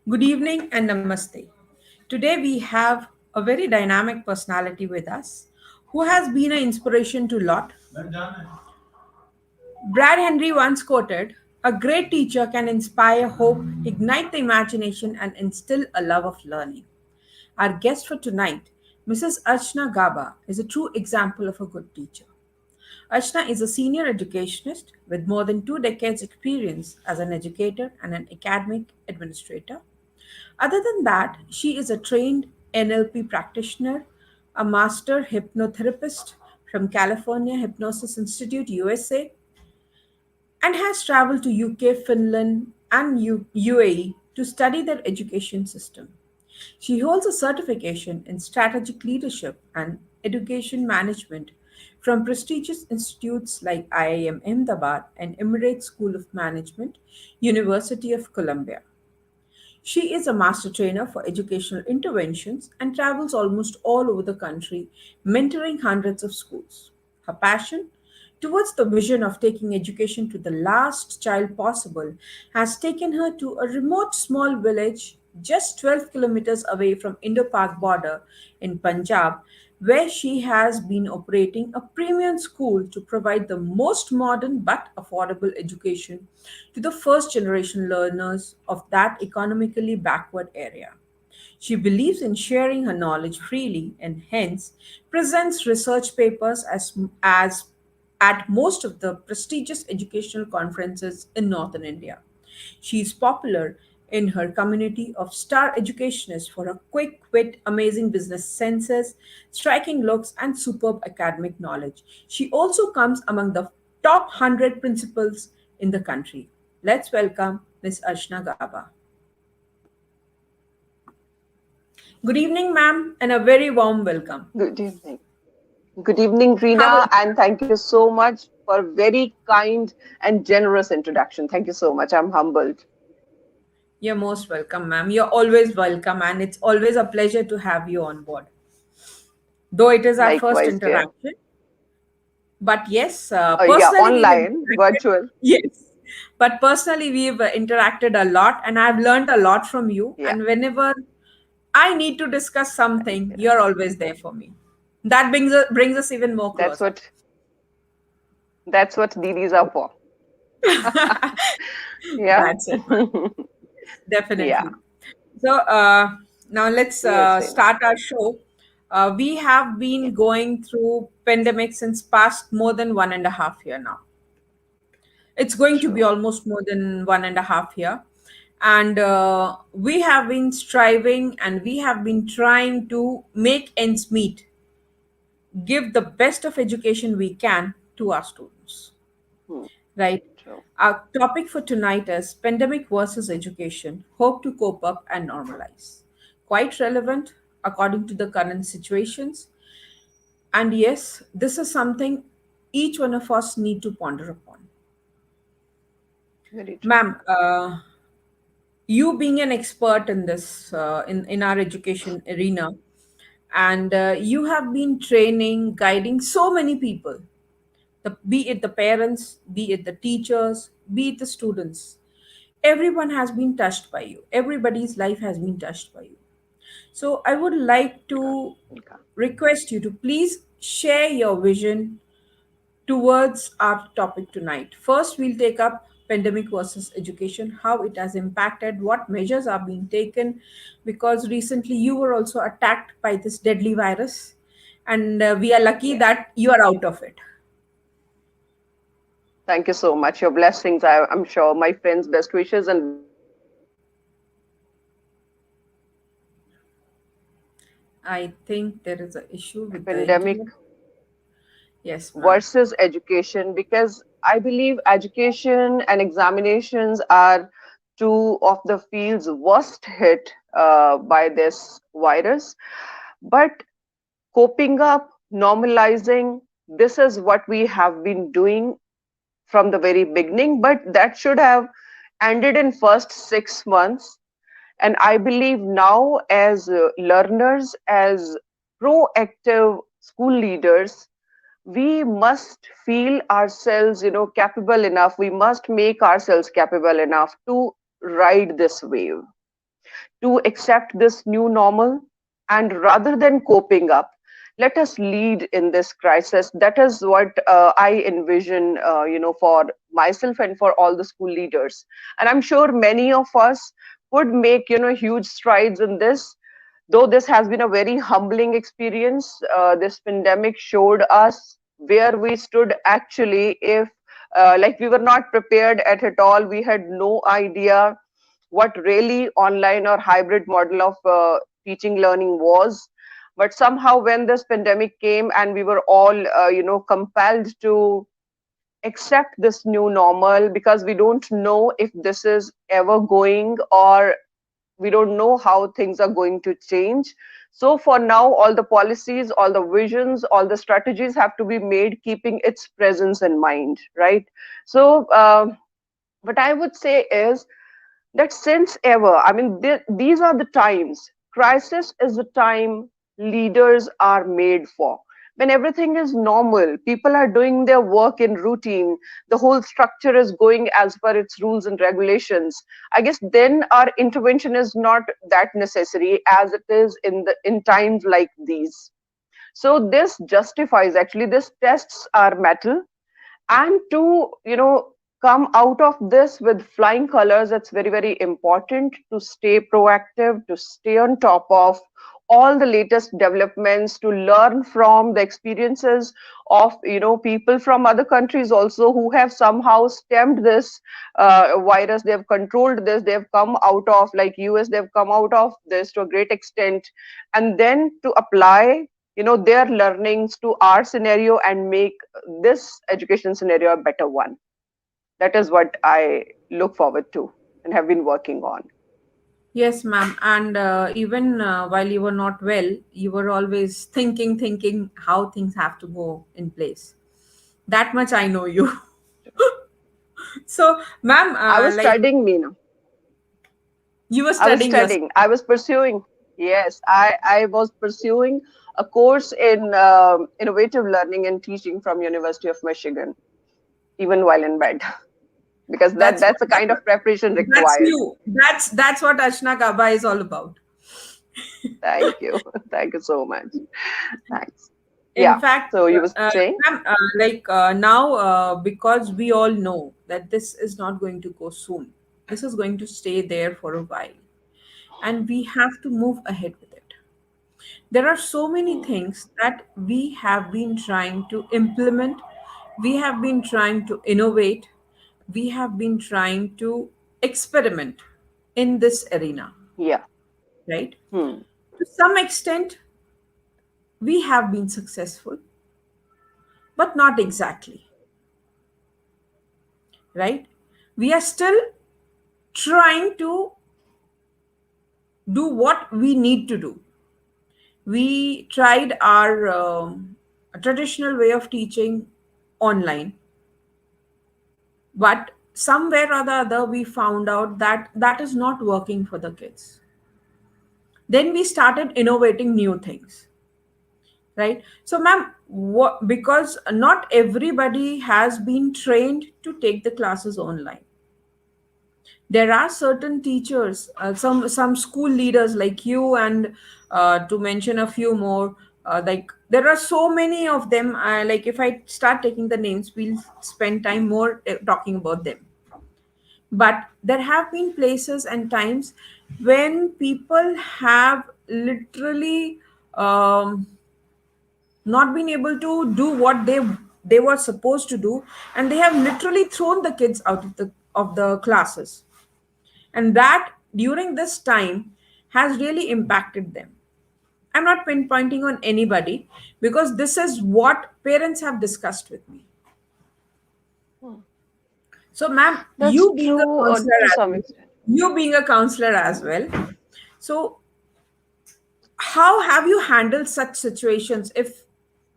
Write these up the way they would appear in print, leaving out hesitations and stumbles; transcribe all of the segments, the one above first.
Good evening and namaste. Today we have a very dynamic personality with us who has been an inspiration to a lot. Brad Henry once quoted, "A great teacher can inspire hope, ignite the imagination, and instill a love of learning." Our guest for tonight, Mrs. Archana Gaba, is a true example of a good teacher. Archana is a senior educationist with more than 2 decades' experience as an educator and an academic administrator. Other than that, she is a trained NLP practitioner, a master hypnotherapist from California Hypnosis Institute, USA, and has traveled to UK, Finland, and UAE to study their education system. She holds a certification in strategic leadership and education management from prestigious institutes like IIM Ahmedabad and Emirates School of Management, University of Columbia. She is a master trainer for educational interventions and travels almost all over the country, mentoring hundreds of schools. Her passion towards the vision of taking education to the last child possible has taken her to a remote small village just 12 kilometers away from Indo-Pak border in Punjab, where she has been operating a premium school to provide the most modern but affordable education to the first generation learners of that economically backward area. She believes in sharing her knowledge freely and hence presents research papers as at most of the prestigious educational conferences in northern India. She is popular in her community of star educationists for her quick wit, amazing business senses, striking looks, and superb academic knowledge. She also comes among the top 100 principals in the country. Let's welcome Ms. Archana Gaba. Good evening, ma'am, and a very warm welcome. Good evening. Good evening, How are Reena, you? and thank you so much for very kind and generous introduction. Thank you so much. I'm humbled. You're most welcome, ma'am. You're always welcome, and it's always a pleasure to have you on board. Though it is our first Likewise, dear. interaction, but yes, Yeah, personally we've online, interacted. virtual. Yes, but personally we've interacted a lot, and I've learned a lot from you. Yeah, And whenever I need to discuss thank something, you. you're always there for me. That brings us even more That's closer. what DDs are for. Yeah. That's it, ma'am. Yeah. Definitely. So now let's Yes, Reena. start our show. We have Yeah, been going through pandemic since past more than 1.5 year now. It's going to be true. almost more than 1.5 year, and we have been striving and we have been trying to make ends meet, give the best of education we can to our students. Hmm, Right. true. Our topic for tonight is pandemic versus education, hope to cope up and normalize. Quite relevant according to the current situations. And yes, this is something each one of us need to ponder upon. Very true. Ma'am, you being an expert in this, in our education arena, and you have been training, guiding so many people, be it the parents, be it the teachers, be it the students. Everyone has been touched by you. Everybody's life has been touched by you. So I would like Welcome. to Welcome. request you to please share your vision towards our topic tonight. First, we'll take up pandemic versus education, how it has impacted, what measures are being taken, because recently you were also attacked by this deadly virus, and we are lucky Yeah. that you are out of it. Thank you so much. Your blessings, I'm sure, my friends' best wishes and blessings are with you. I think there is an issue with the Pandemic internet. Yes, ma'am. versus education, because I believe education and examinations are two of the fields worst hit by this virus. But coping up, normalizing, this is what we have been doing from the very beginning, but that should have ended in first 6 months. And I believe now, as learners, as proactive school leaders, we must feel ourselves, capable enough, we must make ourselves capable enough to ride this wave. to accept this new normal, and rather than coping up, let us lead in this crisis. That is what I envision, for myself and for all the school leaders. And I'm sure many of us would make, huge strides in this. Though this has been a very humbling experience, this pandemic showed us where we stood actually. If like we were not prepared at all, we had no idea what really online or hybrid model of teaching learning was. But somehow when this pandemic came and we were all compelled to accept this new normal, because we don't know if this is ever going, or we don't know how things are going to change. So for now, all the policies, all the visions, all the strategies have to be made keeping its presence in mind, right? So what I would say is that since ever, I mean, these are the times. Crisis is the time leaders are made for. When everything is normal, people are doing their work in routine, the whole structure is going as per its rules and regulations. I guess then our intervention is not that necessary as it is in times like these. So this justifies, actually, this tests our mettle, and to come out of this with flying colors. It's very, very important to stay proactive, to stay on top of all the latest developments, to learn from the experiences of people from other countries also, who have somehow stemmed this virus. They've controlled this, they've come out of, like US, they've come out of this to a great extent, and then to apply their learnings to our scenario and make this education scenario a better one. That is what I look forward to and have been working on. Yes, ma'am. And even while you were not well, you were always thinking how things have to go in place. That much I know you. So, ma'am, I was like studying, Meena. you were I was studying yourself. studying. I was pursuing. Yes, I was pursuing a course in innovative learning and teaching from University of Michigan, even while in bed, because That's that's the kind of preparation that's required. you. That's what Archana Gaba is all about. Thank you. Thank you so much. Thanks. In Yeah. fact, So you were saying? ma'am, now, because we all know that this is not going to go soon, this is going to stay there for a while, and we have to move ahead with it. There are so many Hmm. things that we have been trying to implement, we have been trying to innovate, we have been trying to experiment in this arena, Yeah. right? Hmm. To some extent, we have been successful, but not exactly, right? We are still trying to do what we need to do. We tried our traditional way of teaching online, but somewhere or the other, we found out that that is not working for the kids. Then we started innovating new things, right? So, ma'am, because not everybody has been trained to take the classes online. There are certain teachers, some school leaders like you, and to mention a few more, like there are so many of them. Like if I start taking the names, we'll spend time more talking about them. But there have been places and times when people have literally not been able to do what they were supposed to do, and they have literally thrown the kids out of the classes, and that during this time has really impacted them. I'm not pinpointing on anybody, because this is what parents have discussed with me. Hmm. So, ma'am, That's you being a true counselor to as some well, extent. so how have you handled such situations if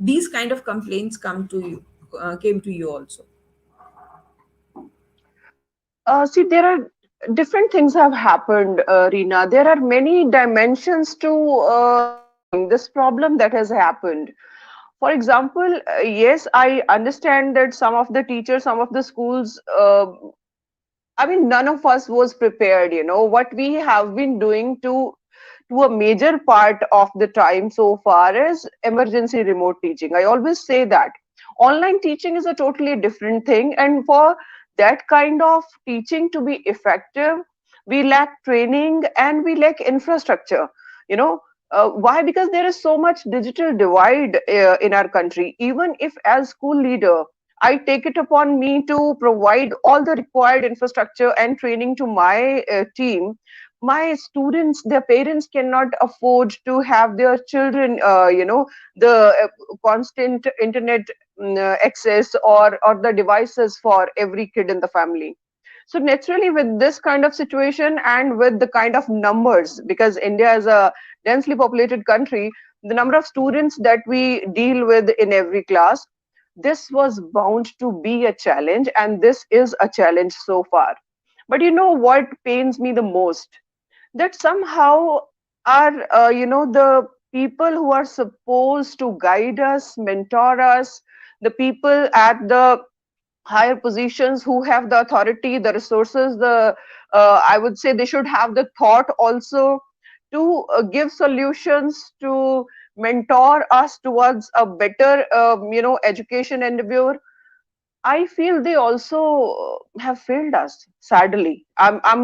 these kind of complaints came to you also? See, there are different things have happened, Reena. There are many dimensions to this problem that has happened. For example, yes, I understand that some of the teachers, some of the schools I mean, none of us was prepared. What we have been doing to a major part of the time so far is emergency remote teaching. I always say that online teaching is a totally different thing, and for that kind of teaching to be effective, we lack training and we lack infrastructure. You know, why? Because there is so much digital divide in our country. Even if, as school leader, I take it upon me to provide all the required infrastructure and training to my team, my students, their parents cannot afford to have their children, the constant internet access, or the devices for every kid in the family. So naturally, with this kind of situation and with the kind of numbers, because India is a densely populated country, the number of students that we deal with in every class, this was bound to be a challenge, and this is a challenge so far. But you know what pains me the most? That somehow are the people who are supposed to guide us, mentor us, the people at the higher positions who have the authority, the resources, the I would say they should have the thought also to give solutions, to mentor us towards a better education endeavor. I feel they also have failed us, sadly. I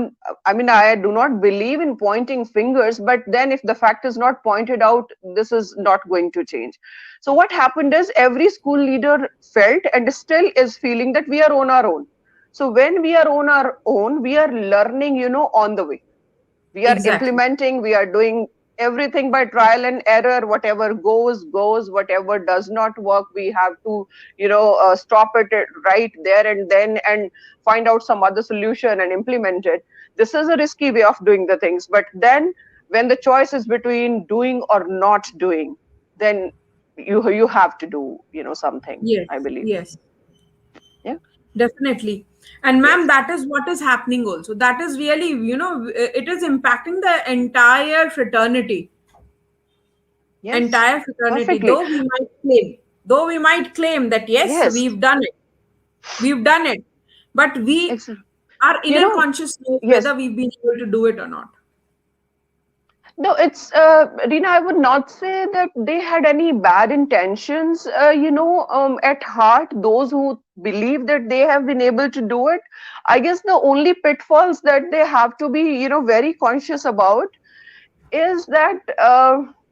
mean, I do not believe in pointing fingers, but then if the fact is not pointed out, this is not going to change. So what happened is every school leader felt and still is feeling that we are on our own. So when we are on our own, we are learning, on the way. We are Exactly. implementing, we are doing everything by trial and error. Whatever goes, whatever does not work, we have to stop it right there and then, and find out some other solution and implement it. This is a risky way of doing the things, but then when the choice is between doing or not doing, then you have to do something, Yes, I believe. yes, Yeah. definitely. And ma'am, Yes. that is what is happening also. That is really, it is impacting the entire fraternity. Yes. Entire fraternity. Perfectly. Though we might claim that yes, Yes. we've done it, but Excellent. our you inner know conscious knows yes. whether we've been able to do it or not. No, it's Rina. I would not say that they had any bad intentions. At heart, those who believe that they have been able to do it, I guess the only pitfalls that they have to be, very conscious about is that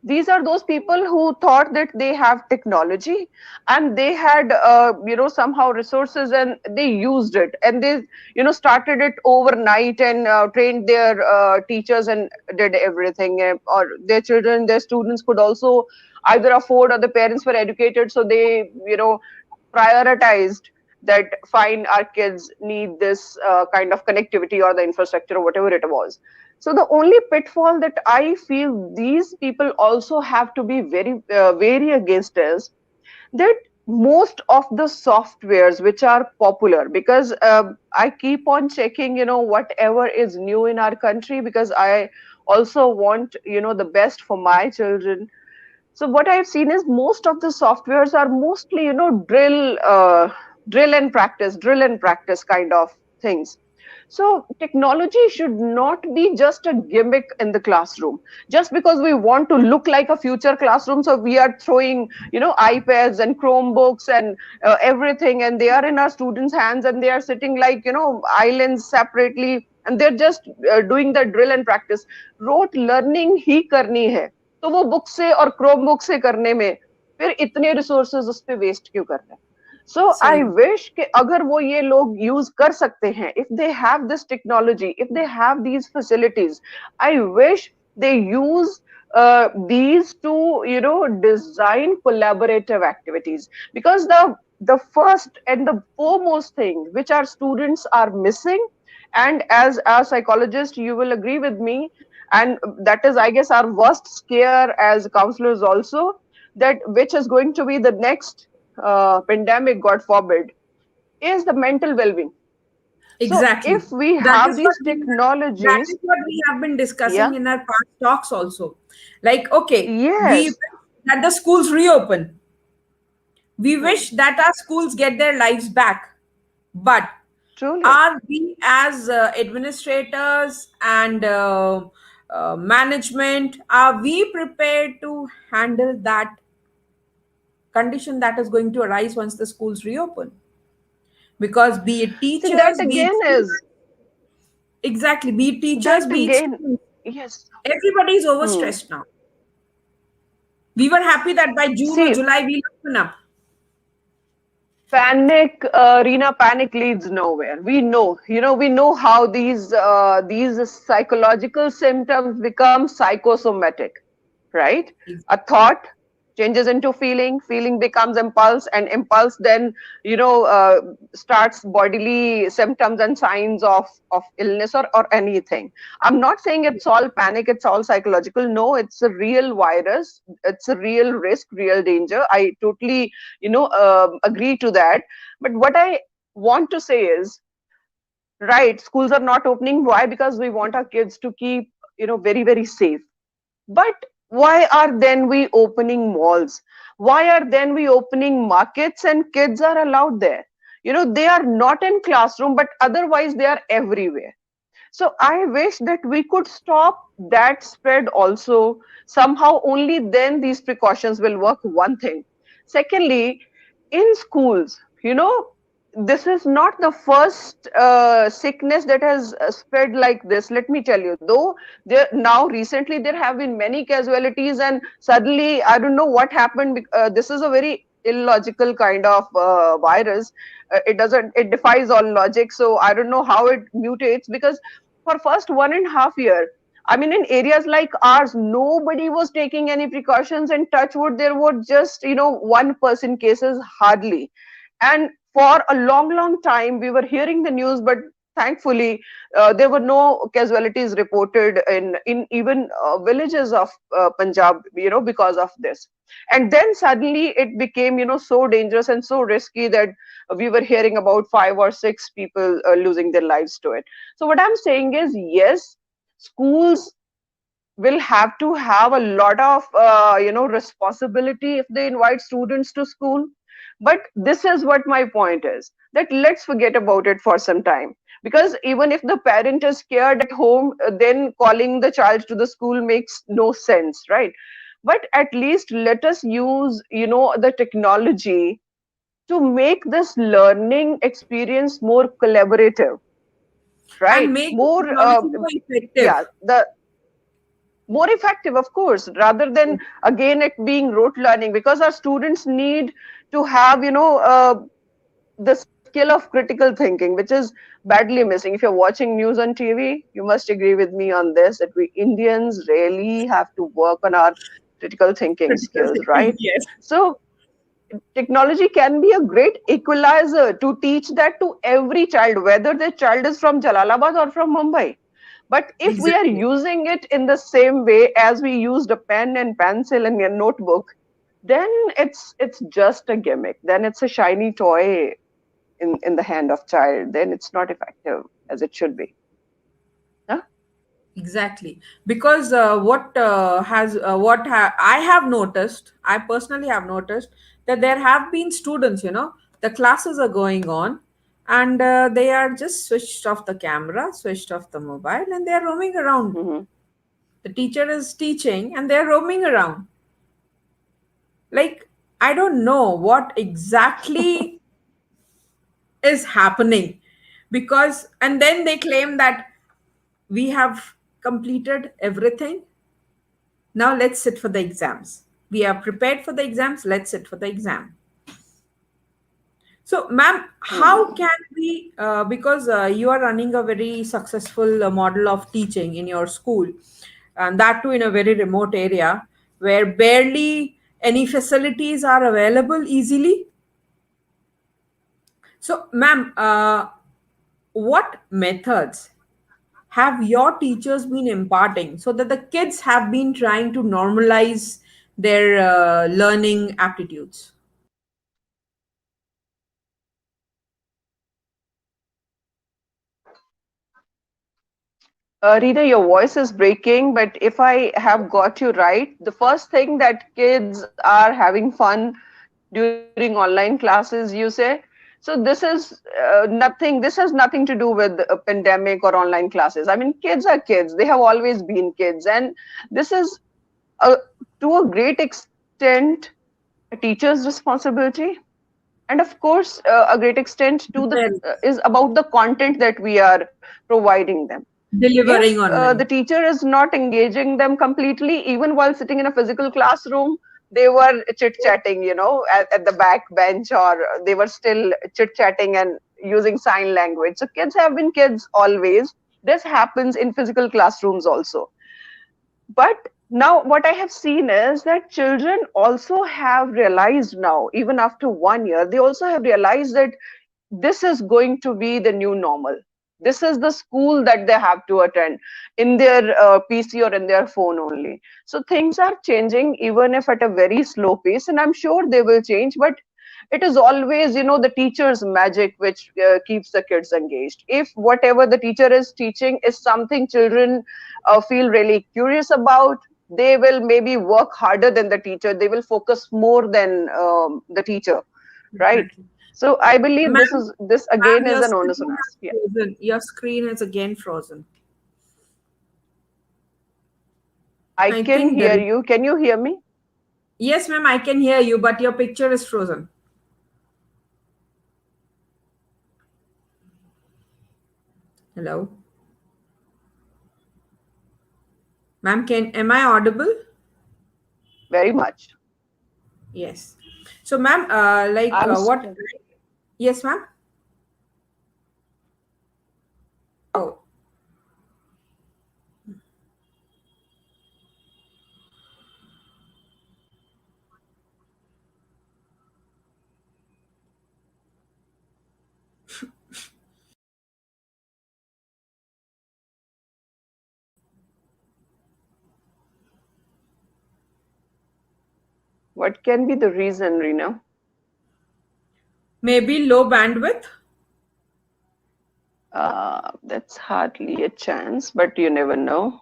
these are those people who thought that they have technology and they had somehow resources, and they used it, and they started it overnight, and trained their teachers and did everything, or their children, their students could also either afford, or the parents were educated, so they prioritized that fine, our kids need this kind of connectivity or the infrastructure or whatever it was. So the only pitfall that I feel these people also have to be very wary against is that most of the softwares which are popular, because I keep on checking whatever is new in our country, because I also want the best for my children. So what I've seen is most of the softwares are mostly drill and practice kind of things. So technology should not be just a gimmick in the classroom. Just because we want to look like a future classroom, so we are throwing iPads and Chromebooks and everything, and they are in our students' hands, and they are sitting like islands separately, and they're just doing the drill and practice. Rote learning ही करनी है, तो वो book से और Chrome book से करने में फिर इतने रिसोर्सेज उस पे वेस्ट क्यों कर रहे हैं? सो आई Same. विश कि अगर वो ये लोग यूज कर सकते हैं, if they have this technology, if they have these facilities, I wish they use these to design collaborative activities, because the first and the foremost thing which our students are missing, and as a psychologist you will agree with me, and that is, I guess, our worst scare as counselors also, that which is going to be the next pandemic, god forbid, is the mental well-being. So Exactly. if we That have is what these that technologies. is what we have been discussing Yeah. in our past talks also. Like, okay, we Yes. wish that the schools reopen. We Hmm. wish that our schools get their lives back. But Truly. Are we as administrators and management, are we prepared to handle that condition that is going to arise once the schools reopen? Because be it See, that teachers, be it again students, is, exactly, be it that teachers, be it again, students, yes. everybody is Hmm. overstressed now. We were happy that by June or See, July we'll open up. panic, Rina, panic leads nowhere. We know, we know how these psychological symptoms become psychosomatic, right? A thought changes into feeling, feeling becomes impulse, and impulse then, starts bodily symptoms and signs of illness or anything. I'm not saying it's all panic, it's all psychological. No, it's a real virus, it's a real risk, real danger. I totally, agree to that. But what I want to say is, right, schools are not opening. Why? Because we want our kids to keep, very, very safe. But why are then we opening malls? Why are then we opening markets and kids are allowed there? They are not in classroom, but otherwise they are everywhere. So I wish that we could stop that spread also. Somehow only then these precautions will work. One thing. Secondly, in schools, this is not the first sickness that has spread like this. Let me tell you, though there now recently there have been many casualties, and suddenly I don't know what happened. This is a very illogical kind of virus. It defies all logic. So I don't know how it mutates, because for first 1.5 year, I mean, in areas like ours, nobody was taking any precautions, and touch wood, there were just, 1% cases hardly. And for a long, long time, we were hearing the news, but thankfully, there were no casualties reported in even villages of Punjab, because of this. And then suddenly it became, so dangerous and so risky that we were hearing about 5 or 6 people losing their lives to it. So what I'm saying is, yes, schools will have to have a lot of responsibility if they invite students to school. But this is what my point is, that let's forget about it for some time, because even if the parent is scared at home, then calling the child to the school makes no sense, right? But at least let us use, the technology to make this learning experience more collaborative, And right? make the More technology more yeah, effective. the more effective, of course, rather than again it being rote learning, because our students need to have, the skill of critical thinking, which is badly missing. If you're watching news on TV, you must agree with me on this, that we Indians really have to work on our critical thinking Critical skills, thinking, right? yes. So technology can be a great equalizer to teach that to every child, whether the child is from Jalalabad or from Mumbai. But if we are Exactly. using it in the same way as we used a pen and pencil and a notebook, then it's just a gimmick. Then it's a shiny toy in the hand of child. Then it's not effective as it should be. Huh? Exactly, because I have noticed, I personally have noticed that there have been students, the classes are going on, and they are just switched off the camera, switched off the mobile, and they are roaming around. Hmm. The teacher is teaching, and they are roaming around. Like, I don't know what exactly is happening, because and then they claim that we have completed everything. Now let's sit for the exams. We are prepared for the exams. Let's sit for the exam. So, ma'am, how Hmm. can we, because you are running a very successful model of teaching in your school, and that too in a very remote area where barely any facilities are available easily. So, ma'am, what methods have your teachers been imparting so that the kids have been trying to normalize their learning aptitudes? Rita, your voice is breaking, but if I have got you right, the first thing that kids are having fun during online classes, you say. So So this is nothing. This has nothing to do with a pandemic or online classes. I mean, kids are kids. They have always been kids, and this is a, to a great extent a teacher's responsibility, and of course, a great extent to the Well, is about the content that we are providing them. If delivering the online. teacher is not engaging them completely, even while sitting in a physical classroom, they were chit chatting, at the back bench, or they were still chit chatting and using sign language. So kids have been kids always. This happens in physical classrooms also. But now what I have seen is that children also have realized now, even after 1 year, they also have realized that this is going to be the new normal. This is the school that they have to attend in their PC or in their phone only. So things are changing, even if at a very slow pace, and I'm sure they will change. But it is always, the teacher's magic which keeps the kids engaged. If whatever the teacher is teaching is something children feel really curious about, they will maybe work harder than the teacher. They will focus more than the teacher, right? Exactly. So I believe this Ma'am, is this ma'am, again is your an onus screen on has us. Yeah, frozen. Your screen is again frozen. I I can think there hear is. you. Can you hear me? Yes, ma'am, I can hear you, but your picture is frozen. Hello, ma'am. Am I audible? Very much. Yes. So, ma'am, I'm what? still. Yes, ma'am. Oh, What can be the reason, Rina? maybe low bandwidth. That's hardly a chance, but you never know.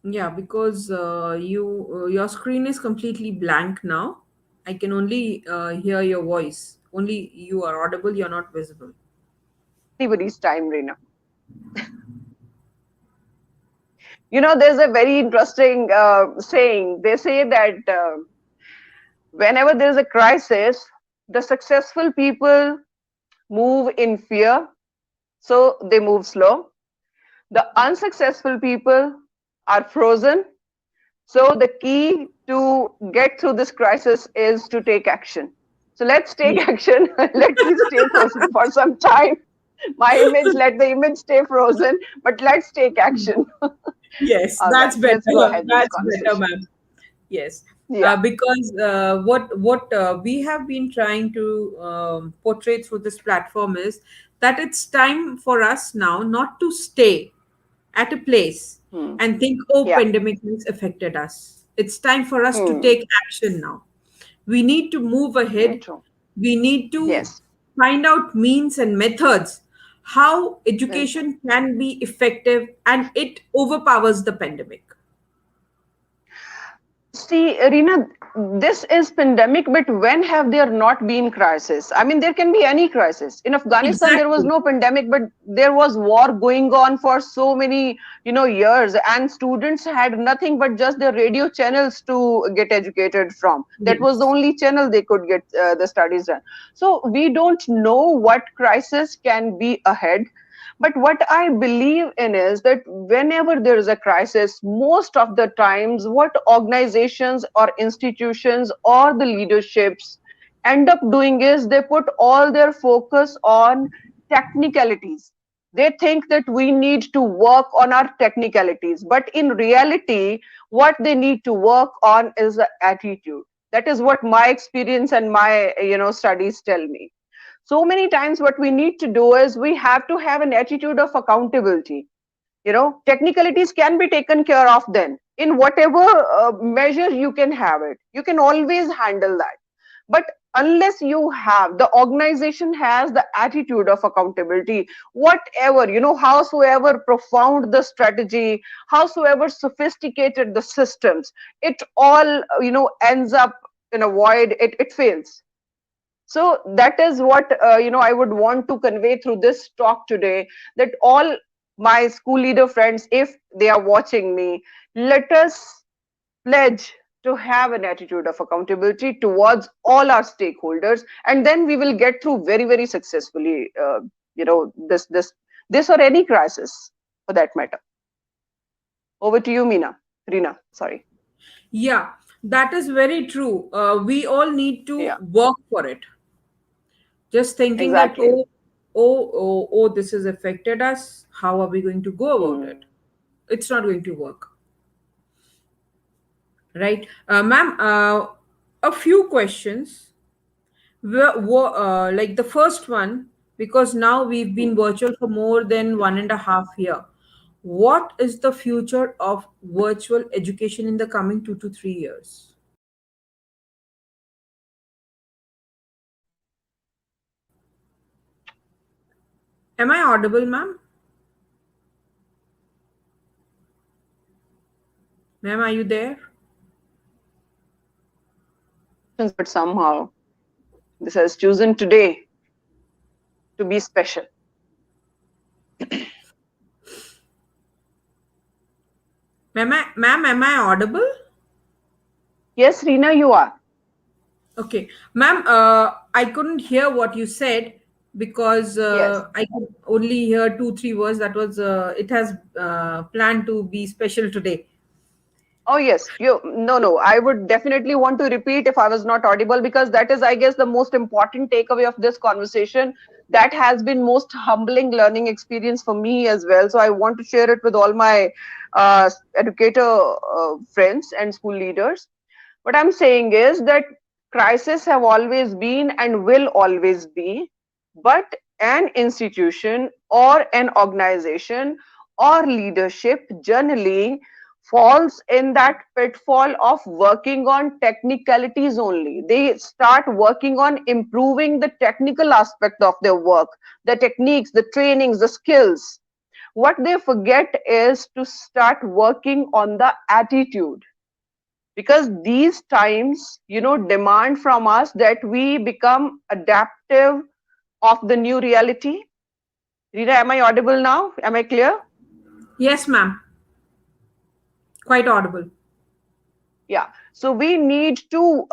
Yeah, because your screen is completely blank now. I can only hear your voice. Only you are audible. You're not visible. Anybody's time, Rina. There's a very interesting saying. They say that whenever there's a crisis, the successful people move in fear, so they move slow. The unsuccessful people are frozen. So the key to get through this crisis is to take action. So let's take Yeah. action. Let me stay frozen for some time. My image, let the image stay frozen, but let's take action. Yes, All that's right, better. let's go ahead with the That's better, conversation. ma'am. Yes, Yeah. because what we have been trying to portray through this platform is that it's time for us now not to stay at a place Hmm. and think, oh, Yeah. pandemic has affected us. It's time for us to Hmm. take action now. We need to move Very ahead. true. We need to Yes. find out means and methods how Very true. education can be effective and it overpowers the pandemic. See, Rina, this is pandemic, but when have there not been crisis? I mean, there can be any crisis. In Afghanistan, there was Exactly. no pandemic, but there was war going on for so many, years, and students had nothing but just their radio channels to get educated from. That was the Yes. only channel they could get the studies done. So we don't know what crisis can be ahead. But what I believe in is that whenever there is a crisis, most of the times, what organizations or institutions or the leaderships end up doing is they put all their focus on technicalities. They think that we need to work on our technicalities. But in reality, what they need to work on is the attitude. That is what my experience and my studies tell me. So many times what we need to do is we have to have an attitude of accountability. Technicalities can be taken care of then in whatever measure you can have it. You can always handle that. But unless you have, the organization has the attitude of accountability, whatever, howsoever profound the strategy, howsoever sophisticated the systems, it all ends up in a void. It fails. So that is what I would want to convey through this talk today, that all my school leader friends, if they are watching me, let us pledge to have an attitude of accountability towards all our stakeholders, and then we will get through very, very successfully, this or any crisis for that matter. Over to you, Rina, sorry. Yeah, that is very true. We all need to Yeah, work for it. Just thinking that, exactly. this has affected us. How are we going to go about Hmm. it? It's not going to work, right? Ma'am, a few questions. Like the first one, because now we've Hmm. been virtual for more than 1.5 year. What is the future of virtual education in the coming 2 to 3 years? Am I audible, ma'am? Ma'am, are you there? But somehow this has chosen today to be special. Ma'am, am I audible? Yes, Rina, you are. Okay, ma'am, I couldn't hear what you said because Yes. I could only hear two, three words. That was it has planned to be special today. Oh, yes. You no, no. I would definitely want to repeat if I was not audible, because that is, I guess, the most important takeaway of this conversation. That has been most humbling learning experience for me as well. So I want to share it with all my educator friends and school leaders. What I'm saying is that crises have always been and will always be, but an institution or an organization or leadership generally falls in that pitfall of working on technicalities only. They start working on improving the technical aspect of their work, the techniques, the trainings, the skills. What they forget is to start working on the attitude, because these times demand from us that we become adaptive of the new reality. Rita, am I audible now? Am I clear? Yes, ma'am, quite audible. Yeah, so we need to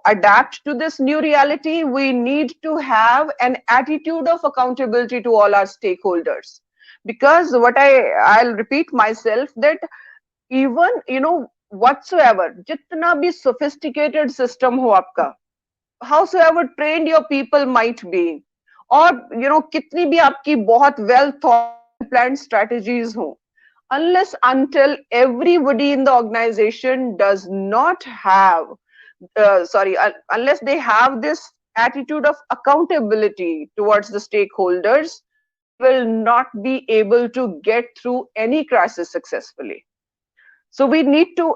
adapt to this new reality. We need to have an attitude of accountability to all our stakeholders, because I'll repeat myself, that even whatsoever jitna bhi sophisticated system ho aapka, howsoever trained your people might be, or kitni bhi aapki bahut well thought out and planned strategies ho, unless until everybody in the organization does not have unless they have this attitude of accountability towards the stakeholders, they will not be able to get through any crisis successfully. So we need to,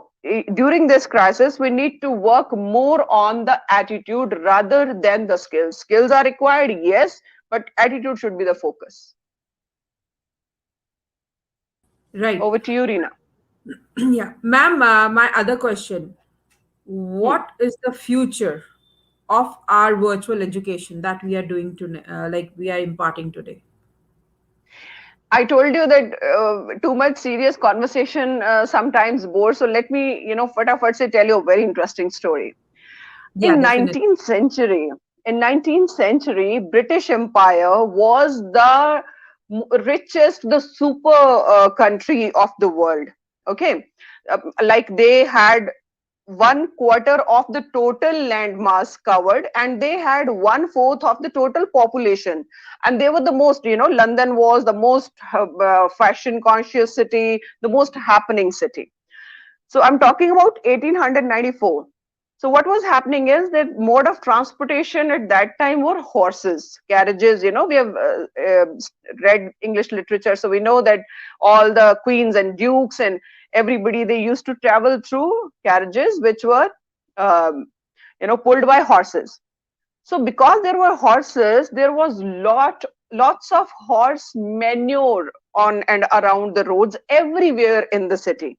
during this crisis, we need to work more on the attitude rather than the skills. Skills are required, yes, but attitude should be the focus. Right. Over to you, Reena. Yeah, ma'am. My other question: Hmm. what is the future of our virtual education that we are doing today, like we are imparting today? I told you that too much serious conversation sometimes bores. So let me, fatafat se tell you a very interesting story. Yeah, In definitely. 19th century, British Empire was the richest, the super country of the world. Okay, like they had 1/4 of the total land mass covered, and they had 1/4 of the total population, and they were the most, London was the most fashion conscious city, the most happening city. So I'm talking about 1894. So what was happening is that mode of transportation at that time were horses, carriages. We have read English literature, so we know that all the queens and dukes and everybody, they used to travel through carriages which were um, pulled by horses. So because there were horses, there was lots of horse manure on and around the roads everywhere in the city.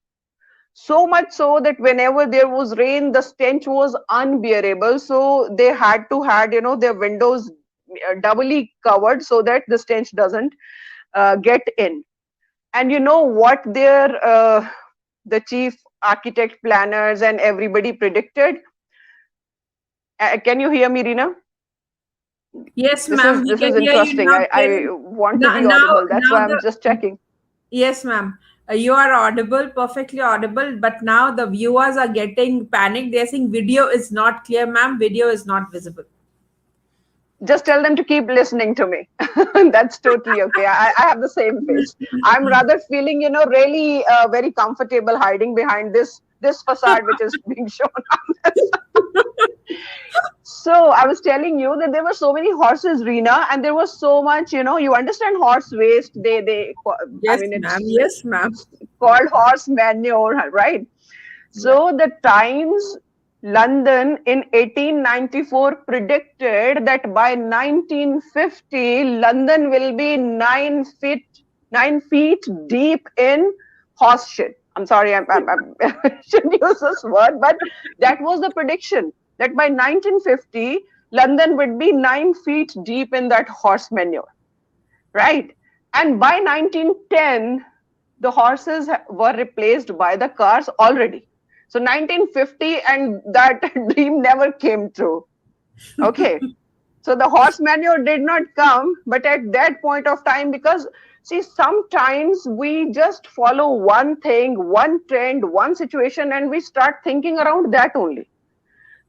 So much so that whenever there was rain, the stench was unbearable. So they had to had, their windows doubly covered so that the stench doesn't get in. And you know what the chief architect, planners, and everybody predicted? Can you hear me, Rina? Yes, This ma'am. is We this can is hear you interesting. now. I want to Now, be now, audible. That's now why I'm the just checking. yes, ma'am. You are audible, perfectly audible. But now the viewers are getting panicked. They're saying video is not clear, ma'am. Video is not visible. Just tell them to keep listening to me. That's totally okay. I have the same page. I'm rather feeling, really very comfortable hiding behind this facade which is being shown on this. So I was telling you that there were so many horses, Reena, and there was so much, you understand horse waste. I Yes, mean, ma'am. it's Yes, ma'am. called horse manure, right? Yeah. So the Times London in 1894 predicted that by 1950 London will be 9 feet deep in horse shit. I'm sorry, I shouldn't use this word, but that was the prediction that by 1950 London would be 9 feet deep in that horse manure, right? And by 1910 the horses were replaced by the cars already. So 1950 and that dream never came true. Okay. So the horse manure did not come, but at that point of time, because see, sometimes we just follow one thing, one trend, one situation, and we start thinking around that only.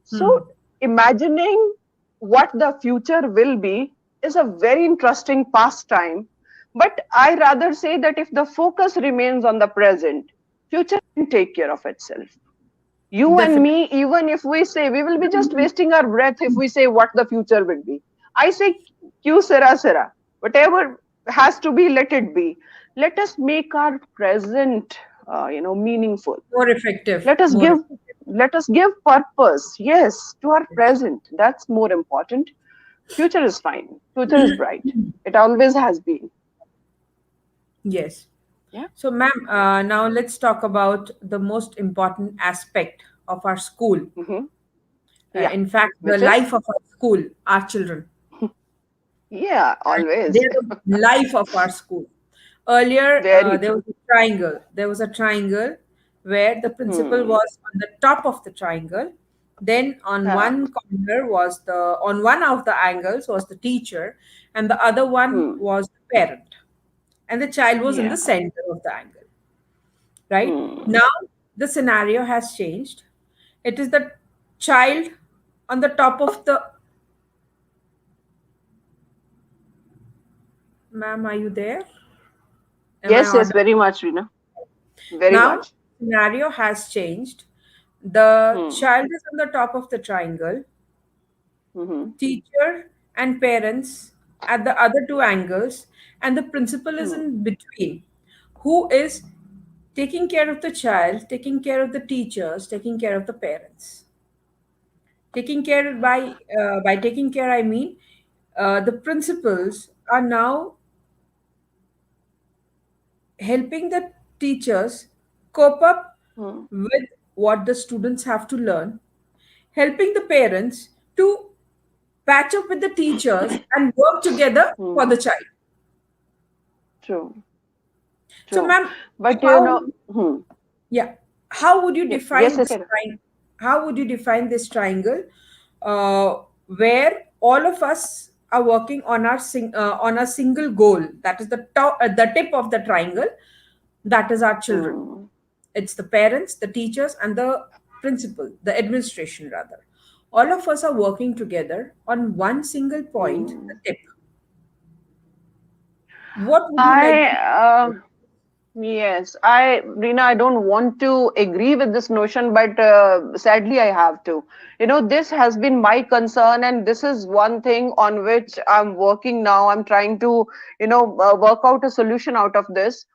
So Hmm. imagining what the future will be is a very interesting pastime. But I rather say that if the focus remains on the present, future can take care of itself. You and Definitely. me, even if we say we will be just wasting our breath if we say what the future will be. I say, Q sera. Whatever has to be, let it be. Let us make our present, meaningful. More effective. let us More give effective. let us give purpose, yes, to our present. That's more important. Future is fine, future is bright, it always has been. Yes. Yeah. So, ma'am, now let's talk about the most important aspect of our school. Hmm. Yeah, In fact, the which is life of our school, our children. yeah, always. They're the life of our school. Earlier, Very there true. was a triangle. There was a triangle where the principal Hmm. was on the top of the triangle. Then on Yeah. one corner was on one of the angles was the teacher, and the other one Hmm. was the parent, and the child was in Yeah. the center of the angle. Right Hmm. now, the scenario has changed. It is the child on the top of the. Ma'am, are you there? Am I Yes, yes, audible? very much, Rina. Very Now, much. scenario has changed. The Hmm. child is on the top of the triangle, Hmm. teacher and parents at the other two angles, and the principal is Hmm. in between, who is taking care of the child, taking care of the teachers, taking care of the parents. Taking care by taking care, I mean the principals are now helping the teachers cope up Hmm. with what the students have to learn, helping the parents to patch up with the teachers and work together for Hmm. the child. True. So, True. ma'am, But how hmm. yeah, how would you Yes, define yes, this triangle? How would you define this triangle, where all of us are working on on a single goal? That is the tip of the triangle. That is our children. hmm. It's the parents, the teachers, and the principal, the administration rather. All of us are working together on one single point, the Hmm. tip. What would you like I to? Yes, Rina, I don't want to agree with this notion, but sadly, I have to. This has been my concern, and this is one thing on which I'm working now. I'm trying to, work out a solution out of this.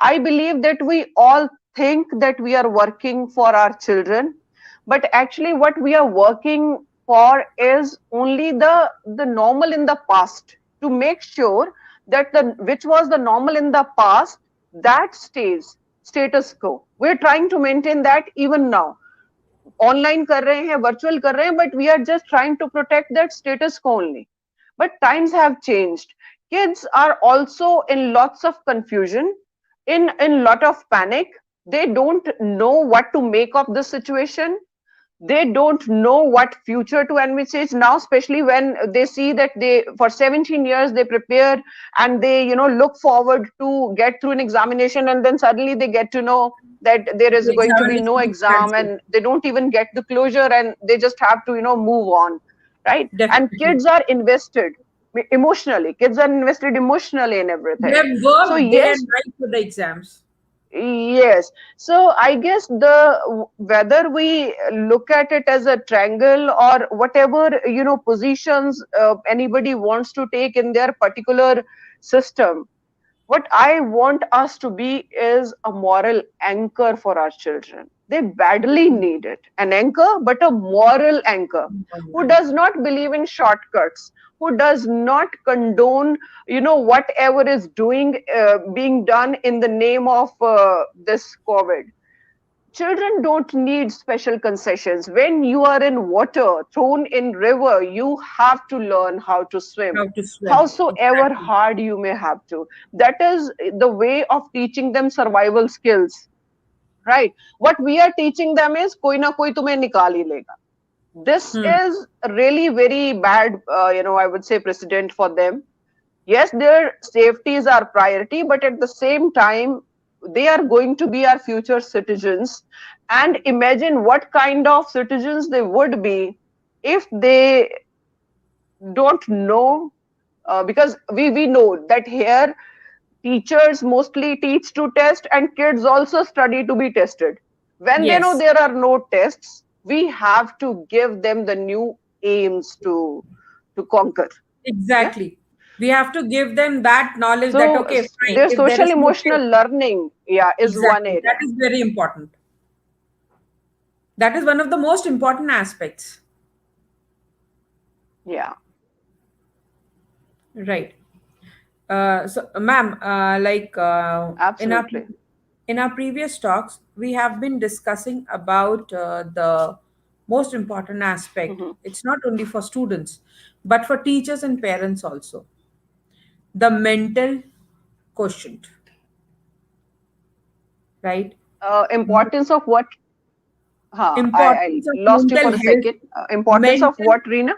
I believe that we all think that we are working for our children, but actually, what we are working for is only the normal in the past, to make sure that the which was the normal in the past, that stays. status quo. We're trying to maintain that even now. Online कर रहे हैं, virtual कर रहे हैं, but we are just trying to protect that status quo only. But times have changed. Kids are also in lots of confusion, in lot of panic. They don't know what to make of the situation. They don't know what future to envisage now, especially when they see that they for 17 years they prepare and they look forward to get through an examination, and then suddenly they get to know that there is The going to be no examination is exam, cancelled. and they don't even get the closure, and they just have to move on, right? And Definitely. kids are invested emotionally, kids are invested emotionally in They everything. have So worked day and yes. night for the exams. Yes. So I guess the whether we look at it as a triangle or whatever positions anybody wants to take in their particular system, what I want us to be is a moral anchor for our children. They badly need it. An anchor, but a moral anchor who does not believe in shortcuts, who does not condone, whatever is being done in the name of this COVID. Children don't need special concessions. When you are in water, thrown in river, you have to learn how to swim, How to swim. howsoever Exactly. hard you may have to. That is the way of teaching them survival skills, right? What we are teaching them is koi na koi tumhe nikal hi lega. This Hmm. is really very bad, I would say, precedent for them. Yes, their safety is our priority, but at the same time, they are going to be our future citizens. And imagine what kind of citizens they would be if they don't know, because we know that here teachers mostly teach to test and kids also study to be tested. When they know Yes, there are no tests, we have to give them the new aims to conquer. Yeah. exactly. We have to give them that knowledge that, So okay, fine, their if there social is no test, emotional learning, yeah, is one exactly, that area. is very important. That is one of the most important aspects. Yeah, Right. So, ma'am, absolutely. in our previous talks, we have been discussing about the most important aspect. Mhm. It's not only for students, but for teachers and parents also. The mental quotient, right? Importance of what? Huh, I Importance of lost you mental for a health, second. Importance of mental what, Reena?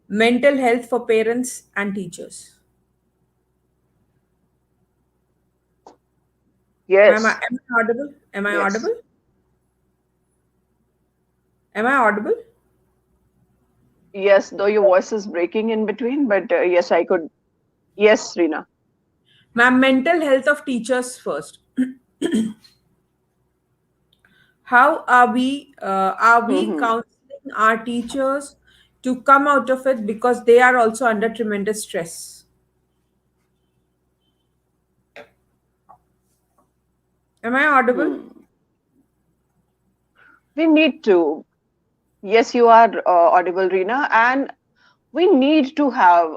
mental health for parents and teachers. Ma'am, Yes, am I audible? Am I yes, audible? Am I audible? yes. Though your voice is breaking in between, but yes, I could. Yes, Reena. Ma'am, mental health of teachers first. How are we Mhm. counseling our teachers to come out of it because they are also under tremendous stress? Am I audible? Hmm. We need to. Yes, you are audible, Reena, and we need to have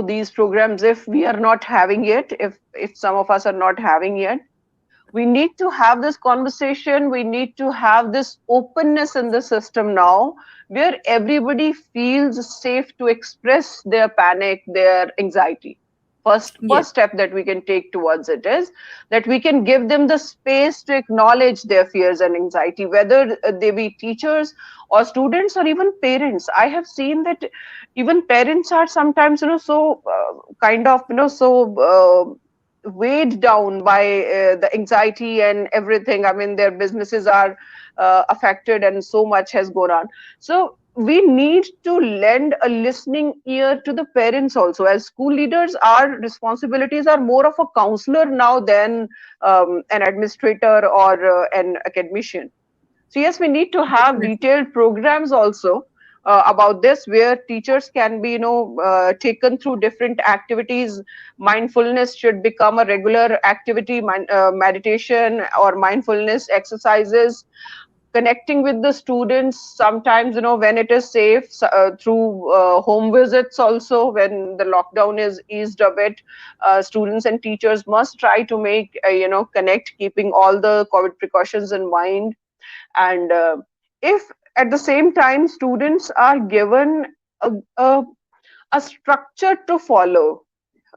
these programs if we are not having it. If some of us are not having yet, we need to have this conversation, we need to have this openness in the system now, where everybody feels safe to express their panic, their anxiety. Yes. First step that we can take towards it is that we can give them the space to acknowledge their fears and anxiety, whether they be teachers or students or even parents. I have seen that even parents are sometimes so kind of so weighed down by the anxiety and everything. I mean, their businesses are affected and so much has gone on. So we need to lend a listening ear to the parents also. As school leaders, our responsibilities are more of a counselor now than an administrator or an academician. So yes, we need to have Definitely. detailed programs also about this, where teachers can be, taken through different activities. Mindfulness should become a regular activity, meditation or mindfulness exercises. connecting with the students sometimes, when it is safe, through home visits also, when the lockdown is eased a bit. Students and teachers must try to make, connect, keeping all the COVID precautions in mind. And if at the same time students are given a, a, a structure to follow,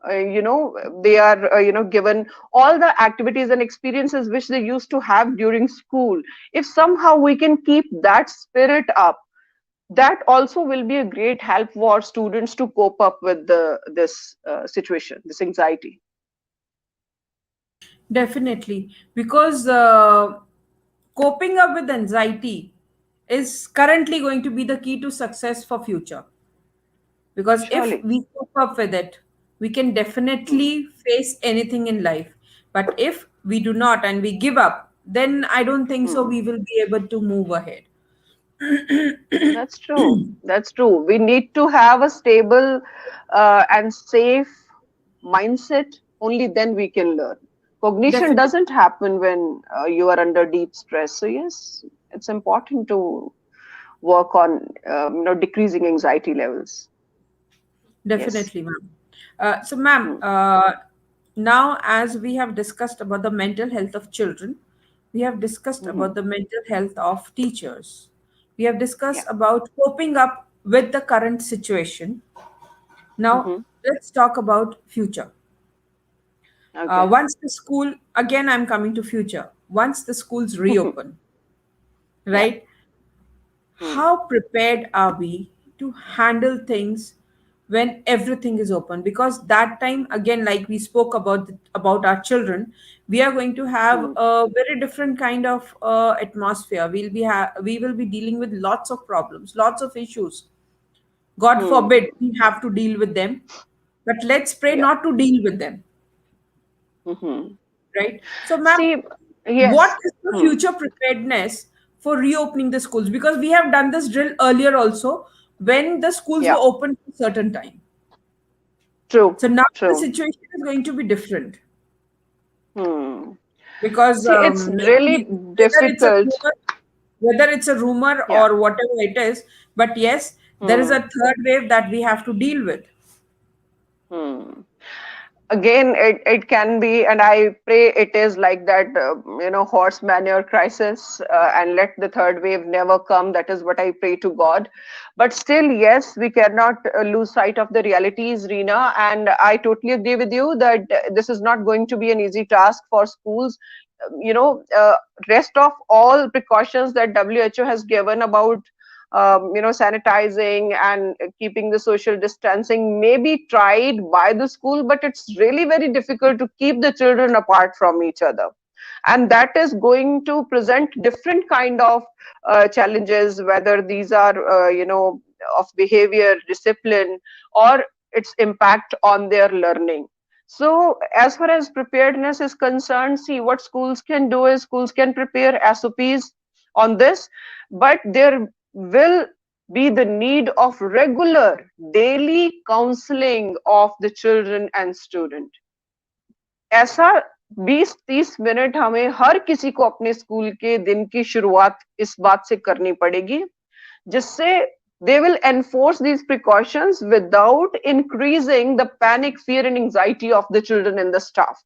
they are given all the activities and experiences which they used to have during school. If somehow we can keep that spirit up, that also will be a great help for students to cope up with this situation, this anxiety. Definitely, because coping up with anxiety is currently going to be the key to success for future. Because if Surely. we cope up with it, we can Hmm. definitely face anything in life. But if we do not and we give up, then I don't think so Hmm. we will be able to move ahead. That's true. That's true. We need to have a stable and safe mindset. Only then we can learn. Cognition Definitely, doesn't happen when you are under deep stress. So yes, it's important to work on decreasing anxiety levels. Yes. definitely, ma'am. So, ma'am, Hmm. now as we have discussed about the mental health of children, we have discussed Hmm. about the mental health of teachers. We have Yeah. discussed about coping up with the current situation. Now, Hmm. let's talk about future. Okay. Once the school, again, I'm coming to future. Once the schools reopen, Yeah. right? Hmm. How prepared are we to handle things when everything is open? Because that time, again, like we spoke about about our children, we are going to have Hmm. a very different kind of atmosphere. We will be dealing with lots of problems, lots of issues. God Hmm. forbid we have to deal with them, but let's pray Yeah. not to deal with them, Hmm. right? So, ma'am, See, what yes. is the Hmm. future preparedness for reopening the schools? Because we have done this drill earlier also when the schools were Yeah. open to a certain time. True. So now the True. situation is going to be different Hmm. because See, it's really maybe difficult. whether it's a rumor Yeah. or whatever it is, but yes, there is a Hmm. third wave that we have to deal with. Hmm. Again, it can be, and I pray it is like that, horse manure crisis, and let the third wave never come. That is what I pray to God. But still, yes, we cannot lose sight of the realities, Reena. And I totally agree with you that this is not going to be an easy task for schools. Rest of all precautions that WHO has given about sanitizing and keeping the social distancing may be tried by the school, but it's really very difficult to keep the children apart from each other, and that is going to present different kind of challenges, whether these are of behavior, discipline, or its impact on their learning. So as far as preparedness is concerned, see, what schools can do is schools can prepare SOPs on this, but there will be the need of regular daily counseling of the children and student. ऐसा 20-30 minute हमें हर किसी को अपने school के दिन की शुरुआत इस बात से करनी पड़ेगी, जिससे they will enforce these precautions without increasing the panic, fear, and anxiety of the children and the staff.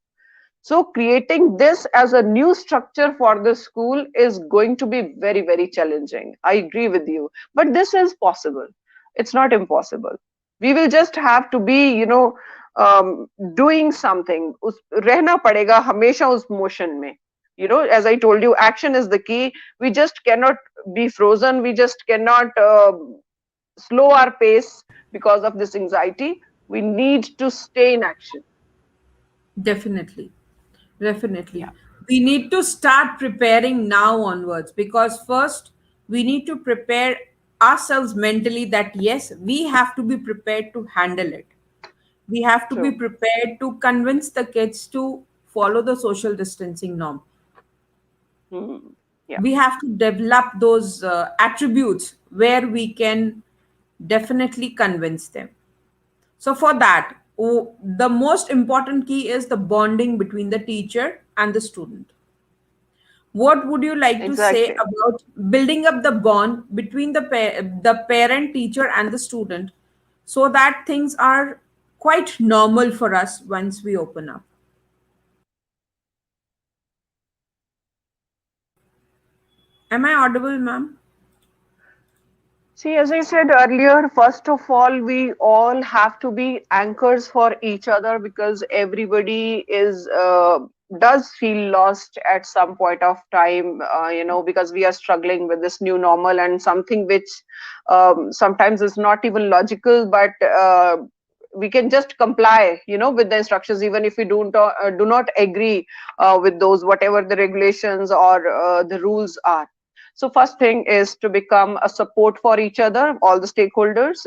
So creating this as a new structure for the school is going to be very, very challenging. I agree with you. But this is possible. It's not impossible. We will just have to be, doing something. रहना पड़ेगा हमेशा उस motion में. As I told you, action is the key. We just cannot be frozen. We just cannot slow our pace because of this anxiety. We need to stay in action. Definitely. Yeah, Definitely. We need to start preparing now onwards because first we need to prepare ourselves mentally that yes, we have to be prepared to handle it. We have to be true. prepared to convince the kids to follow the social distancing norm. Hmm. Yeah. We have to develop those attributes where we can definitely convince them. So, for that, the most important key is the bonding between the teacher and the student. What would you like to say Exactly. about building up the bond between the parent, teacher, and the student, so that things are quite normal for us once we open up? Am I audible, ma'am? See, as I said earlier, first of all, we all have to be anchors for each other because everybody is does feel lost at some point of time, because we are struggling with this new normal and something which sometimes is not even logical, but we can just comply, with the instructions, even if we do not agree with those whatever the regulations or the rules are. So first thing is to become a support for each other, all the stakeholders,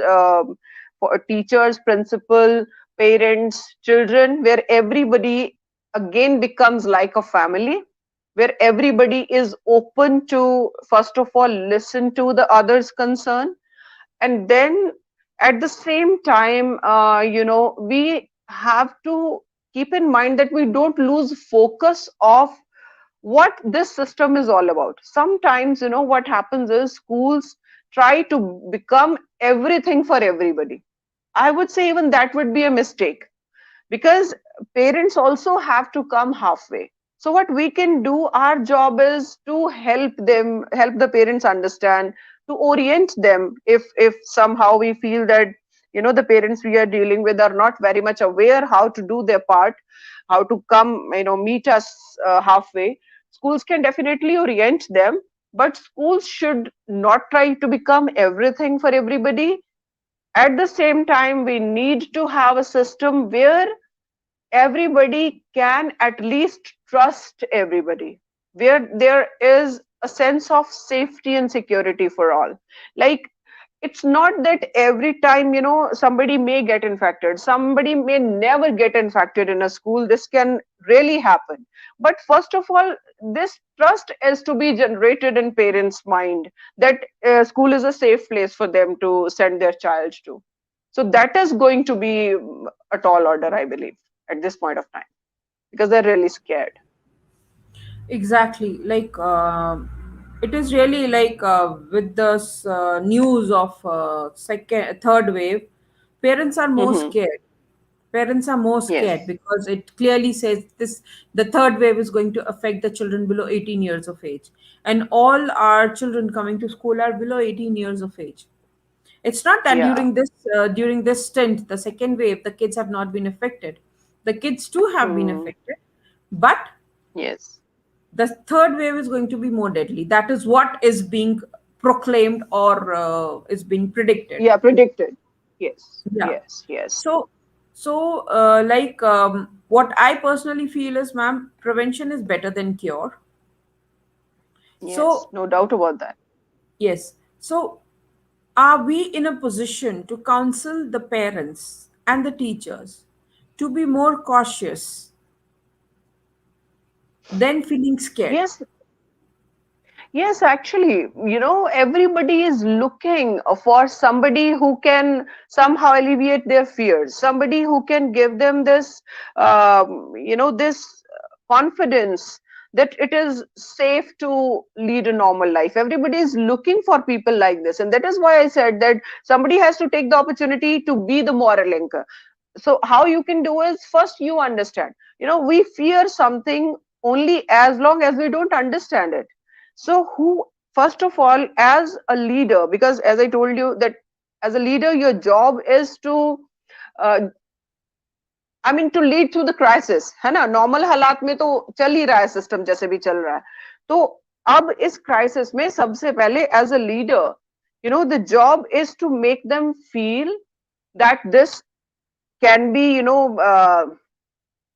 for teachers, principal, parents, children, where everybody again becomes like a family, where everybody is open to, first of all, listen to the other's concern. And then at the same time, we have to keep in mind that we don't lose focus of what this system is all about. Sometimes, what happens is schools try to become everything for everybody. I would say even that would be a mistake because parents also have to come halfway. So what we can do, our job is to help the parents understand, to orient them if somehow we feel that the parents we are dealing with are not very much aware how to do their part, how to come meet us halfway. Schools can definitely orient them, but schools should not try to become everything for everybody. At the same time, we need to have a system where everybody can at least trust everybody, where there is a sense of safety and security for all. Like, it's not that every time somebody may get infected, somebody may never get infected in a school. This can really happen, but first of all, this trust is to be generated in parents mind, that school is a safe place for them to send their child to. So that is going to be a tall order, I believe, at this point of time, because they're really scared. Exactly. Like, it is really like with this news of second, third wave, parents are more Hmm. scared. Parents are more scared Yes. because it clearly says this: the third wave is going to affect the children below 18 years of age, and all our children coming to school are below 18 years of age. It's not that Yeah. during this stint, the second wave, the kids have not been affected. The kids too have been Hmm. affected, but Yes. the third wave is going to be more deadly. That is what is being proclaimed or is being predicted. Yeah, predicted. Yes, Yeah. yes, yes, So what I personally feel is, ma'am, prevention is better than cure. yes, So no doubt about that. yes. So are we in a position to counsel the parents and the teachers to be more cautious than feeling scared? Yes, yes, actually, everybody is looking for somebody who can somehow alleviate their fears, somebody who can give them this, this confidence that it is safe to lead a normal life. Everybody is looking for people like this. And that is why I said that somebody has to take the opportunity to be the moral anchor. So how you can do is, first you understand, we fear something only as long as we don't understand it. So who, first of all, as a leader, because as I told you that as a leader your job is to uh, I mean to lead through the crisis, है ना? Normal हालात में तो चल ही रहा है system जैसे भी चल रहा है. तो अब इस crisis में सबसे पहले as a leader, the job is to make them feel that this can be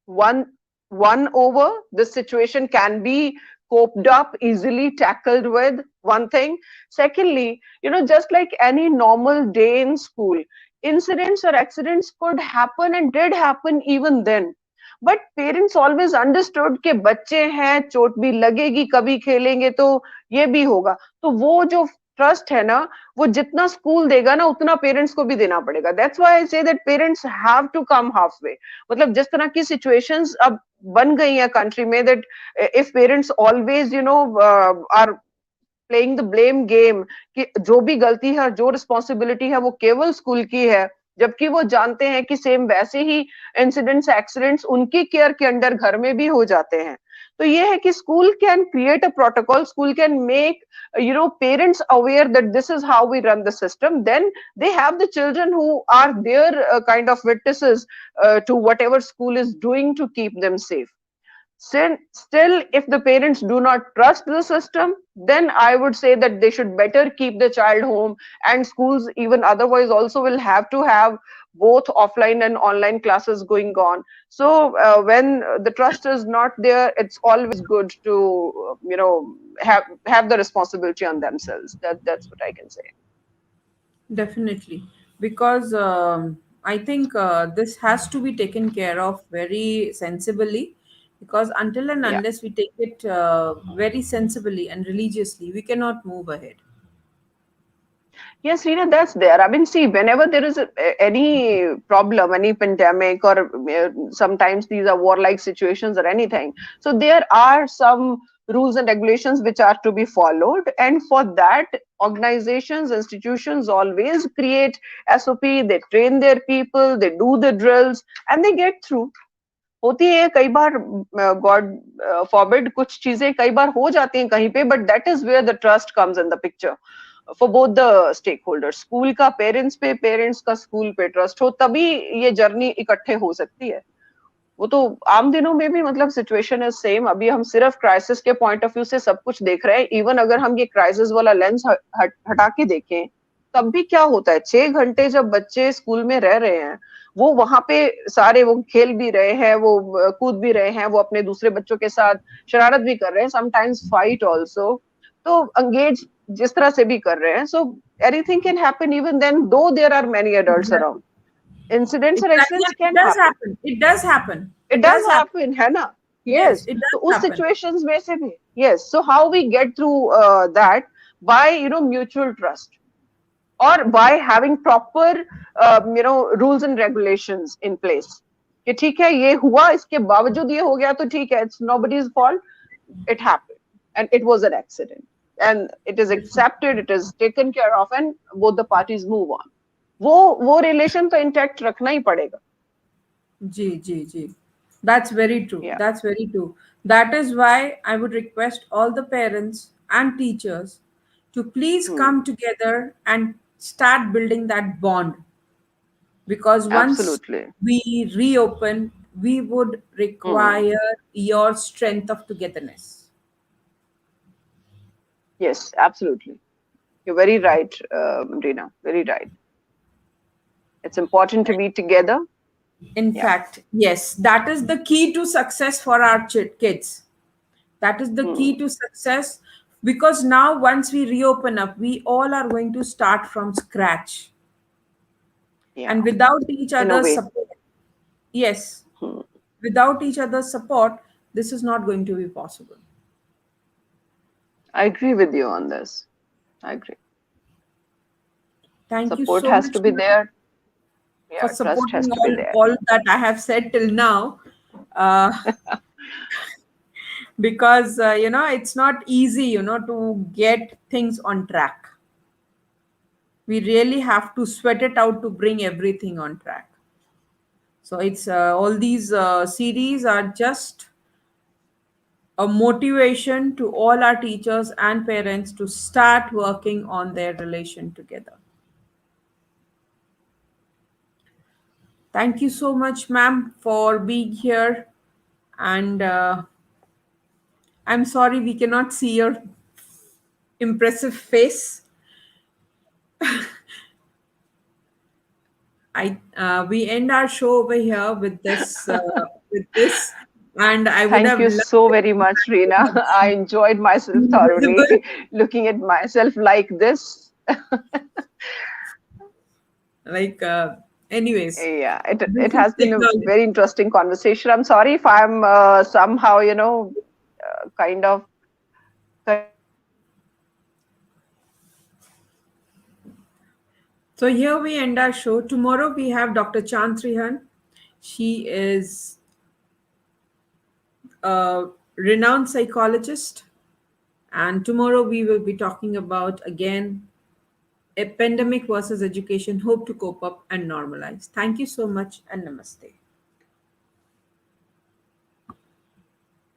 one one over. This situation can be coped up, easily tackled with. One thing. Secondly, just like any normal day in school, incidents or accidents could happen and did happen even then. But parents always understood कि बच्चे हैं, चोट भी लगेगी, कभी खेलेंगे तो ये भी होगा. तो वो जो ट्रस्ट है ना, वो जितना स्कूल देगा ना उतना पेरेंट्स को भी देना पड़ेगा. That's why I say that parents have to come half way. मतलब जिस तरह की सिचुएशंस अब बन गई है कंट्री में, that if parents always are playing the blame game, कि जो भी गलती है, जो रिस्पॉन्सिबिलिटी है, वो केवल स्कूल की है, जबकि वो जानते हैं कि सेम वैसे ही इंसिडेंट्स, एक्सीडेंट्स उनकी केयर के अंडर घर में भी हो जाते हैं. तो ये है कि school can create a protocol, school can make parents aware that this is how we run the system. Then they have the children who are their kind of witnesses to whatever school is doing to keep them safe. Still, if the parents do not trust the system, then I would say that they should better keep the child home, and schools, even otherwise, also will have to have both offline and online classes going on. So, when the trust is not there, it's always good to, have the responsibility on themselves. That's what I can say. Definitely, because I think this has to be taken care of very sensibly. Because until and Yeah. unless we take it very sensibly and religiously, we cannot move ahead. Yes, Rina, that's there. I mean, see, whenever there is any problem, any pandemic, or sometimes these are warlike situations or anything, so there are some rules and regulations which are to be followed. And for that, organizations, institutions always create SOP, they train their people, they do the drills, and they get through. होती है कई बार, God forbid, कुछ चीजें कई बार हो जाती हैं कहीं पे, but that is where the trust comes in the picture for both the stakeholders. School का पेरेंट्स पे, पेरेंट्स का स्कूल पे ट्रस्ट हो, तभी ये जर्नी इकट्ठे हो सकती है. वो तो आम दिनों में भी मतलब सिचुएशन इज सेम. अभी हम सिर्फ क्राइसिस के पॉइंट ऑफ व्यू से सब कुछ देख रहे हैं. इवन अगर हम ये क्राइसिस वाला लेंस हटा के देखें, तब भी क्या होता है, 6 घंटे जब बच्चे स्कूल में रह रहे हैं, वो वहां पे सारे वो खेल भी रहे हैं, वो कूद भी रहे हैं, वो अपने दूसरे बच्चों के साथ शरारत भी कर रहे हैं, समटाइम्स फाइट ऑल्सो, तो एंगेज जिस तरह से भी कर रहे हैं. So anything can happen even then, though there are many adults Exactly. Around. Incidents or Yeah, accidents it can does happen. happen. It does happen. It It does does happen. happen, है ना? Yes, Yes. it तो does उस happen. situations में से भी, yes. So how we get through that, by mutual trust, or by having proper rules and regulations in place. कि ठीक है, ये हुआ, इसके बावजूद ये हो गया तो ठीक है, it's nobody's fault. It happened, and it was an accident, and it is accepted, it is taken care of, and both the parties move on. वो relation तो intact रखना ही पड़ेगा. G, G, G. That's very true. Yeah. That's very true. That is why I would request all the parents and teachers to please Hmm. come together and start building that bond. Because once Absolutely. we reopen, we would Hmm. require your strength of togetherness. Yes, absolutely. You're very right, Reena. Very right. It's important to be together. In Yeah. fact, yes, that is the key to success for our kids. That is the key Hmm. to success, because now once we reopen up, we all are going to start from scratch. Yeah. And without each In a other's way. support, yes, Hmm. without each other's support, this is not going to be possible. I agree with you on this. I agree. Thank you Support so has much, to be ma'am, there. for Yeah. Trust has supporting to be all, there. all that I have said till now. Uh, because, it's not easy, to get things on track. We really have to sweat it out to bring everything on track. So it's all these series are just a motivation to all our teachers and parents to start working on their relation together. Thank you so much, ma'am, for being here. And I'm sorry we cannot see your impressive face. I We end our show over here with this, and I would Thank have you loved so it very if much, I could Reena. have I seen enjoyed myself you thoroughly, visible. looking at myself like this. Like, anyways, Yeah, it this is has been a technology. very interesting conversation. I'm sorry if I'm somehow, kind of So here we end our show. Tomorrow we have Dr. Chantrihan. She is a renowned psychologist. And tomorrow we will be talking about again a pandemic versus education, hope to cope up and normalize. Thank you so much and namaste.